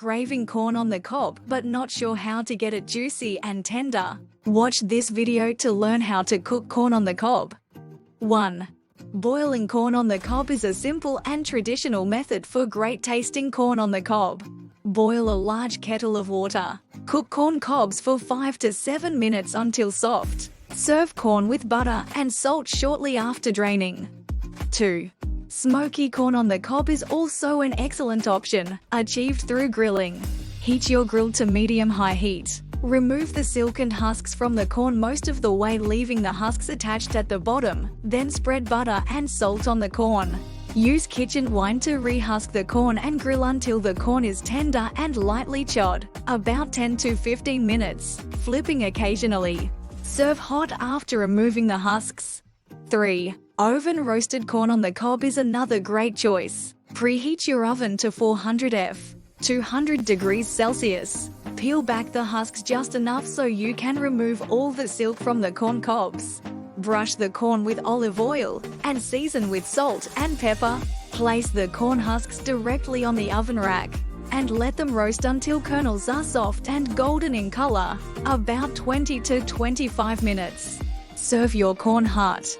Craving corn on the cob but not sure how to get it juicy and tender? Watch this video to learn how to cook corn on the cob. 1. Boiling corn on the cob is a simple and traditional method for great tasting corn on the cob. Boil a large kettle of water. Cook corn cobs for 5 to 7 minutes until soft. Serve corn with butter and salt shortly after draining. 2. Smoky corn on the cob is also an excellent option, achieved through grilling. Heat your grill to medium-high heat. Remove the silk and husks from the corn most of the way, leaving the husks attached at the bottom, then spread butter and salt on the corn. Use kitchen wine to rehusk the corn and grill until the corn is tender and lightly charred, about 10 to 15 minutes, flipping occasionally. Serve hot after removing the husks. 3. Oven roasted corn on the cob is another great choice. Preheat your oven to 400 F, 200 degrees Celsius. Peel back the husks just enough so you can remove all the silk from the corn cobs. Brush the corn with olive oil and season with salt and pepper. Place the corn husks directly on the oven rack and let them roast until kernels are soft and golden in color, about 20 to 25 minutes. Serve your corn hot.